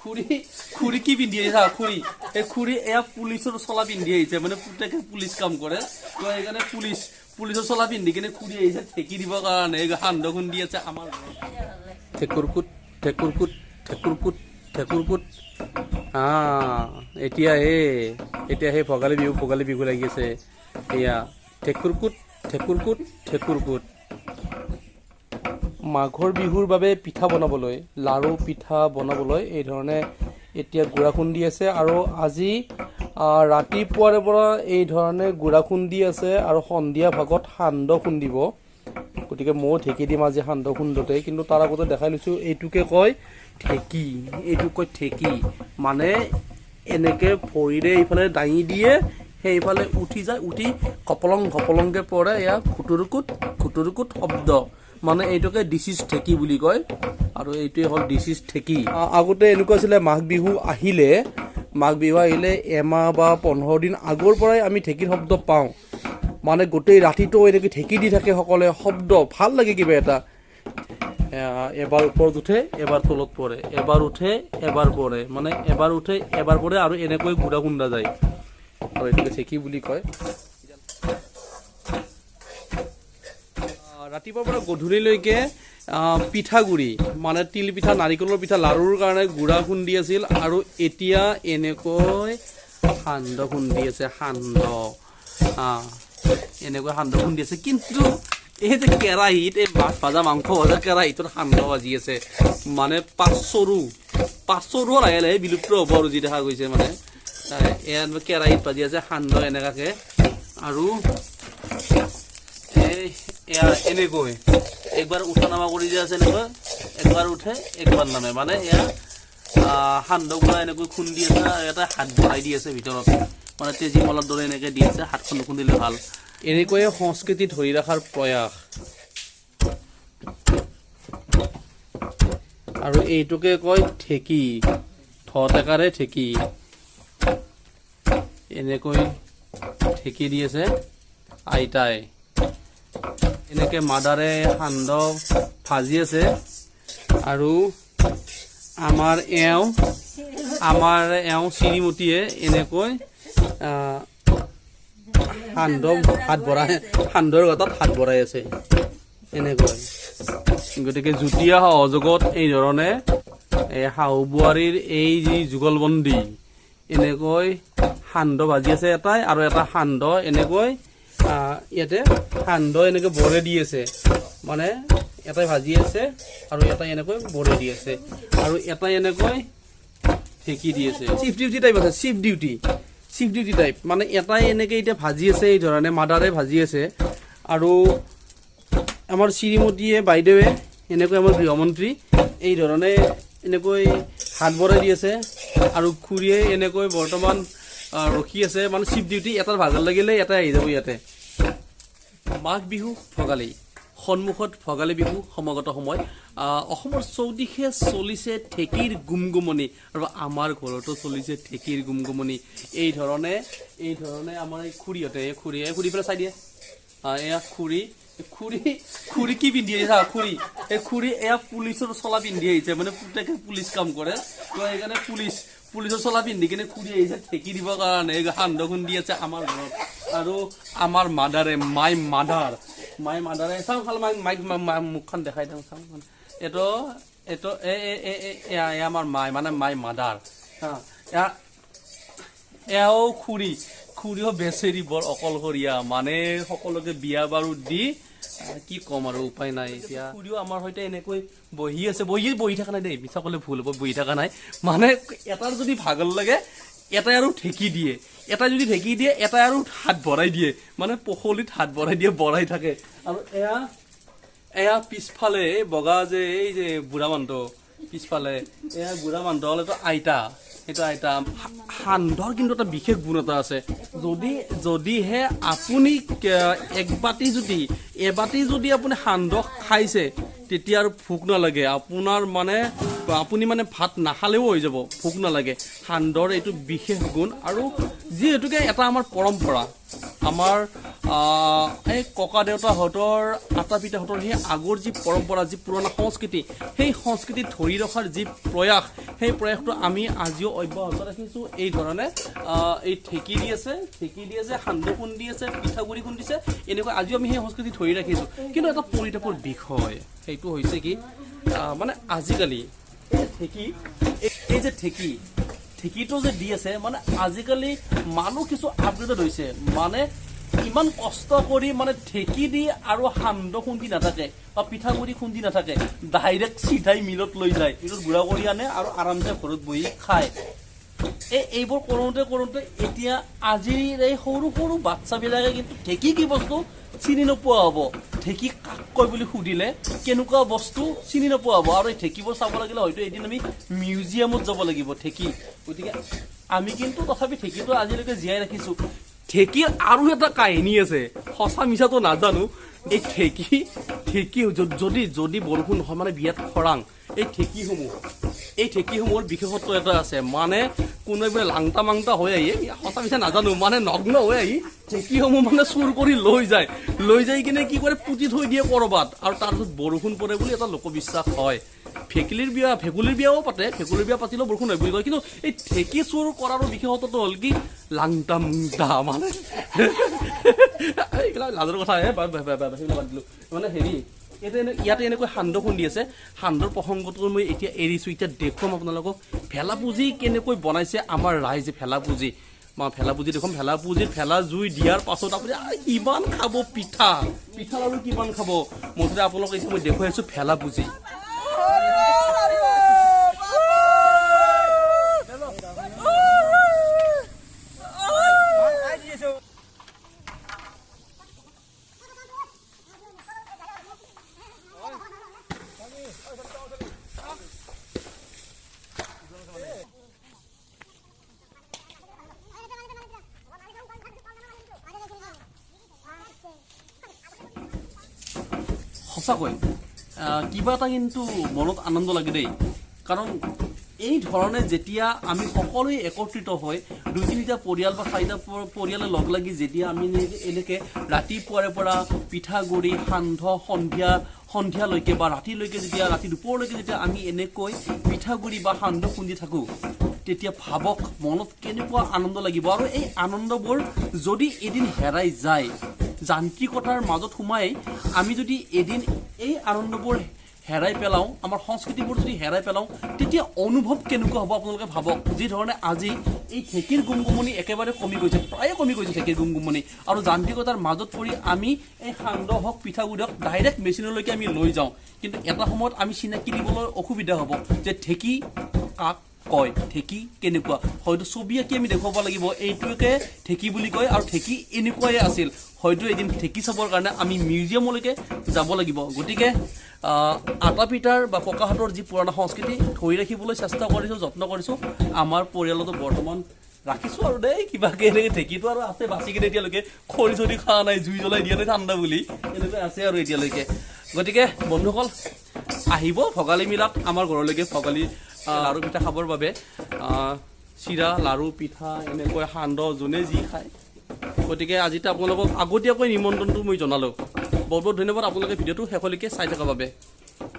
খুৰী খুৰী কি পিন্ধি আহিছা খুৰী এই খুৰী এয়া পুলিচৰ চলা পিন্ধি আহিছে মানে পুতেকে পুলিচ কাম কৰে তো সেইকাৰণে পুলিচৰ চলা পিন্ধি কিনে খুৰী আহিছে ঠেকি দিবৰ কাৰণে সান্দহ খুন্দি আছে আমাৰ ঠেকুৰকুট ঠেকুৰকুট ঠেকুৰকুট ঠেকুৰকুট এতিয়া সেই ভোগালী বিহু লাগি আছে এয়া ঠেকুৰকুট ঠেকুৰকুট ঠেকুৰকুট মাঘৰ বিহুৰ বাবে পিঠা বনাবলৈ লাৰু পিঠা বনাবলৈ এই ধৰণে এতিয়া গুড়া খুন্দি আছে আৰু আজি ৰাতিপুৱাৰে পৰা এই ধৰণে গুড়া খুন্দি আছে আৰু সন্ধিয়া ভাগত সান্দহ খুন্দিব গতিকে ময়ো ঢেঁকী দিম আজি সান্দহ খুন্দোতে কিন্তু তাৰ আগতে দেখাই লৈছোঁ এইটোকে কয় ঢেঁকী এইটোক কয় ঢেঁকী মানে এনেকৈ ভৰিৰে এইফালে দাঙি দিয়ে সেইফালে উঠি যায় উঠি কপলংকৈ পৰে এয়া খুটুৰুকুট শব্দ মানে এইটোকে ডিছ ইজ ঢেঁকী বুলি কয় আৰু এইটোৱে হ'ল ডিছ ইজ ঢেঁকী আগতে এনেকুৱা আছিলে মাঘ বিহু আহিলে এমাহ বা 15 দিন আগৰ পৰাই আমি ঢেঁকীৰ শব্দ পাওঁ মানে গোটেই ৰাতিটো এনেকৈ ঢেঁকী দি থাকে সকলোৱে শব্দ ভাল লাগে কিবা এটা এবাৰ ওপৰত উঠে এবাৰ তলত পৰে এবাৰ উঠে এবাৰ পৰে মানে এবাৰ উঠে এবাৰ পৰে আৰু এনেকৈ গুড়া খুন্দা যায় আৰু এইটোকে ঢেঁকী বুলি কয় ৰাতিপুৱাৰ পৰা গধূলিলৈকে পিঠাগুড়ি মানে তিল পিঠা নাৰিকলৰ পিঠা লাৰুৰ কাৰণে গুড়া খুন্দি আছিল আৰু এতিয়া এনেকৈ সান্দহ খুন্দি আছে এনেকৈ সান্দহ খুন্দি আছে কিন্তু এই যে কেৰাহীত এই মাছ ভাজা মাংস ভাজা কেৰাহীটোত সান্দহ ভাজি আছে মানে পাঁচ চৰু লাহে লাহে বিলুপ্ত হ'ব আৰু যি দেখা গৈছে মানে কেৰাহীত ভাজি আছে সান্দহ এনেকুৱাকে আৰু এনেকৈ একবাৰ উঠা নামা কৰি যে আছে এনেকৈ একবাৰ উঠে একবাৰ নামে মানে এয়া সান্দহ গুড়া এনেকৈ খুন্দি আছে এটা হাত ভৰাই দি আছে ভিতৰত মানে তেজীমলাৰ দৰে এনেকৈ দি আছে হাতখন নুখুন্দিলে ভাল এনেকৈয়ে সংস্কৃতি ধৰি ৰখাৰ প্ৰয়াস আৰু এইটোকে কয় ঢেঁকী ঠটেকাৰে ঢেঁকী এনেকৈ ঢেঁকী দি আছে আইতাই এনেকে মাদাৰে সান্দহ ভাজি আছে আৰু আমাৰ এওঁ শ্ৰীমতীয়ে এনেকৈ সান্দহৰ গাঁতত হাত ভৰাই আছে এনেকৈ গতিকে যুটীয়া সহযোগত এই ধৰণে শাহু বোৱাৰীৰ এই যি যুগলবন্দী এনেকৈ সান্দহ ভাজি আছে এটাই আৰু এটা সান্দহ এনেকৈ ইয়াতে সান্দহ এনেকৈ বৰে দি আছে মানে এটাই ভাজি আছে আৰু এটাই এনেকৈ বৰে দি আছে আৰু এটাই এনেকৈ ঢেঁকী দি আছে চিফ ডিউটি টাইপ আছে চিফ ডিউটি টাইপ মানে এটাই এনেকৈ এতিয়া ভাজি আছে এই ধৰণে মাদাৰে ভাজি আছে আৰু আমাৰ শ্ৰীমতীয়ে বাইদেৱে এনেকৈ আমাৰ গৃহমন্ত্ৰী এই ধৰণে এনেকৈ হাত বৰাই দি আছে আৰু খুৰীয়ে এনেকৈ বৰ্তমান ৰখি আছে মানে চিফ ডিউটি এটাৰ ভাগৰ লাগিলে এটাই আহি যাব ইয়াতে মাঘ বিহু ভোগালী সন্মুখত ভোগালী বিহু সমাগত সময় অসমৰ চৌদিশে চলিছে ঢেঁকীৰ গুমগুমনি আৰু আমাৰ ঘৰতো চলিছে ঢেঁকীৰ গুমগুমনি এই ধৰণে আমাৰ এই খুৰীহঁতে খুৰী পেলাই চাই দিয়ে এয়া খুৰী কি পিন্ধি আহিছা খুৰী এই খুৰী এয়া পুলিচৰ চলা পিন্ধি আহিছে মানে পুতেকে পুলিচ কাম কৰে তো সেইকাৰণে পুলিচৰ চলা পিন্ধি কিনে খুৰী আহিছে ঢেঁকী দিবৰ কাৰণে সান্দহ খুন্দি আছে আমাৰ ঘৰত আৰু আমাৰ মাদাৰে মাই মাদাৰে চাওঁ খাল মাইক মুখখন দেখাই দিওঁ চাওঁ এইটো আমাৰ মাই মাদাৰ এয়াও খুৰীও বেচেৰি বৰ অকলশৰীয়া মানে সকলোকে বিয়া বাৰু দি কি ক'ম আৰু উপায় নাই এতিয়া খুৰীও আমাৰ সৈতে এনেকৈ বহি থকা নাই দেই মিছা ক'লে ভুল হ'ব বহি থকা নাই মানে এটাৰ যদি ভাগৰ লাগে এটাই আৰু ঢেঁকী দিয়ে এটাই যদি ঢেঁকী দিয়ে এটাই আৰু হাত ভৰাই দিয়ে মানে পখলিত হাত ভৰাই দিয়ে বৰাই থাকে আৰু এয়া পিছফালে বগা যে এই যে বুঢ়া মানুহ পিছফালে এয়া বুঢ়া মানুহ হ'লেতো আইতা সেইটো আইতা সান্দহৰ কিন্তু এটা বিশেষ গুণ এটা আছে যদিহে আপুনি এবাটি যদি আপুনি সান্দহ খাইছে তেতিয়া আৰু ভোক নালাগে আপোনাৰ মানে আপুনি মানে ভাত নাখালেও হৈ যাব ভোক নালাগে সান্দহৰ এইটো বিশেষ গুণ আৰু যিহেতুকে এটা আমাৰ পৰম্পৰা আমাৰ এই ককা দেউতাহঁতৰ আটা পিতাহঁতৰ সেই আগৰ যি পৰম্পৰা যি পুৰণা সংস্কৃতি সেই সংস্কৃতি ধৰি ৰখাৰ যি প্ৰয়াস সেই প্ৰয়াসটো আমি আজিও অব্যাহত ৰাখিছোঁ। এই ধৰণে এই ঢেঁকী দি আছে সান্দহ খুন্দি আছে পিঠাগুড়ি খুন্দিছে এনেকুৱা আজিও আমি সেই সংস্কৃতি ধৰি ৰাখিছোঁ। কিন্তু এটা পৰিতাপৰ বিষয় সেইটো হৈছে কি মানে আজিকালি এই যে ঢেঁকীটো যে দি আছে মানে আজিকালি মানুহ কিছু আপগ্ৰেডেড হৈছে মানে ইমান কষ্ট কৰি মানে ঢেঁকী দি আৰু সান্দহ খুন্দি নাথাকে বা পিঠাগুড়ি খুন্দি নাথাকে ডাইৰেক্ট চিধাই মিলত লৈ যায় মিলত গুড়া কৰি আনে আৰু আৰামছে ঘৰত বহি খায়। এইবোৰ কৰোঁতে এতিয়া আজিৰ এই সৰু সৰু বাচ্চাবিলাকে কিন্তু ঢেঁকী কি বস্তু চিনি নোপোৱা হ'ব। ঢেঁকী কাক কয় বুলি সুধিলে কেনেকুৱা বস্তু চিনি নোপোৱা হ'ব। আৰু এই ঢেঁকীবোৰ চাব লাগিলে হয়তো এদিন আমি মিউজিয়ামত যাব লাগিব ঢেঁকী। গতিকে আমি কিন্তু তথাপি ঢেঁকীটো আজিলৈকে জীয়াই ৰাখিছোঁ। ঢেঁকীৰ আৰু এটা কাহিনী আছে সঁচা মিছাটো নাজানো। এই ঢেঁকী যদি বৰষুণ নহয় মানে বিয়াত খৰাং এই ঢেঁকীসমূহৰ বিশেষত্ব এটা আছে মানে কোনোবাই লাংটা মাংটা হৈ আহি সঁচা মিছা নাজানো মানে নগ্ন হৈ আহি ঢেঁকীসমূহ মানে চুৰ কৰি লৈ যায় কিনে কি কৰে পুতি থৈ দিয়ে কৰবাত আৰু তাৰপিছত বৰষুণ পৰে বুলি এটা লোকবিশ্বাস হয়। ভেকুলীৰ বিয়াও পাতে ভেকুলীৰ বিয়া পাতিলেও বৰষুণ হয় বুলি কয়। কিন্তু এই ঢেঁকী চুৰ কৰাৰো বিশেষত্বটো হ'ল কি লাংটা মুংটা মানে এইবিলাক লাজৰ কথা মানে হেৰি ইয়াতে এনেকৈ সান্দহ খুন্দি আছে। সান্দহৰ প্ৰসংগটো মই এতিয়া এৰিছোঁ। এতিয়া দেখুৱাম আপোনালোকক ভেলা পুজি কেনেকৈ বনাইছে আমাৰ ৰাইজে। ভেলা পুজি দেখুৱাম। ভেলা জুই দিয়াৰ পাছত আপুনি কিমান খাব পিঠা আৰু কিমান খাব মুঠতে আপোনালোকক এতিয়া মই দেখুৱাই আছোঁ ভেলা পুজি। সঁচাকৈ কিবা এটা কিন্তু মনত আনন্দ লাগে দেই। কাৰণ এই ধৰণে যেতিয়া আমি সকলোৱে একত্ৰিত হৈ 2-3টা পৰিয়াল বা 4টা পৰিয়ালে লগ লাগি যেতিয়া আমি এনেকৈ ৰাতিপুৱাৰে পৰা পিঠাগুড়ি সান্দহ সন্ধিয়ালৈকে বা ৰাতিলৈকে ৰাতি দুপৰলৈকে যেতিয়া আমি এনেকৈ পিঠাগুড়ি বা সান্দহ খুন্দি থাকোঁ তেতিয়া ভাবক মনত কেনেকুৱা আনন্দ লাগিব। আৰু এই আনন্দবোৰ যদি এদিন হেৰাই যায় যান্ত্ৰিকতাৰ মাজত সোমাই আমি যদি এদিন এই আনন্দবোৰ হেৰাই পেলাওঁ আমাৰ সংস্কৃতিবোৰ যদি হেৰাই পেলাওঁ তেতিয়া অনুভৱ কেনেকুৱা হ'ব আপোনালোকে ভাবক। যি ধৰণে আজি এই ঢেঁকীৰ গুমগুমনি একেবাৰে কমি গৈছে প্ৰায়ে কমি গৈছে ঢেঁকীৰ গুমগুমনি আৰু যান্ত্ৰিকতাৰ মাজত পৰি আমি এই সান্দহ হওক পিঠাগুড়ি হওক ডাইৰেক্ট মেচিনলৈকে আমি লৈ যাওঁ। কিন্তু এটা সময়ত আমি চিনাকি দিবলৈ অসুবিধা হ'ব যে ঢেঁকী কাক কয় ঢেঁকী কেনেকুৱা। হয়তো ছবি আঁকি আমি দেখুৱাব লাগিব এইটোকে ঢেঁকী বুলি কয় আৰু ঢেঁকী এনেকুৱাই আছিল। হয়তো এদিন ঢেঁকী চাবৰ কাৰণে আমি মিউজিয়ামলৈকে যাব লাগিব। গতিকে আটা পিঠাৰ বা ককাহঁতৰ যি পুৰণা সংস্কৃতি ধৰি ৰাখিবলৈ চেষ্টা কৰিছোঁ যত্ন কৰিছোঁ। আমাৰ পৰিয়ালতো বৰ্তমান ৰাখিছোঁ আৰু দেই কিবাকৈ এনেকৈ ঢেঁকীটো আৰু আছে বাচি কিনে এতিয়ালৈকে খৰি চৰি খোৱা নাই জুই জ্বলাই দিয়া নাই ঠাণ্ডা বুলি এনেকৈ আছে আৰু এতিয়ালৈকে। গতিকে বন্ধুসকল আহিব ভোগালী মেলাত আমাৰ ঘৰলৈকে ভোগালী লাৰু পিঠা খাবৰ বাবে। চিৰা লাৰু পিঠা এনেকৈ সান্দহ যোনে যি খায়। গতিকে আজিতে আপোনালোকক আগতীয়াকৈ নিমন্ত্ৰণটো মই জনালোঁ। বহুত বহুত ধন্যবাদ আপোনালোকে ভিডিঅ'টো শেষলৈকে চাই থকাৰ বাবে।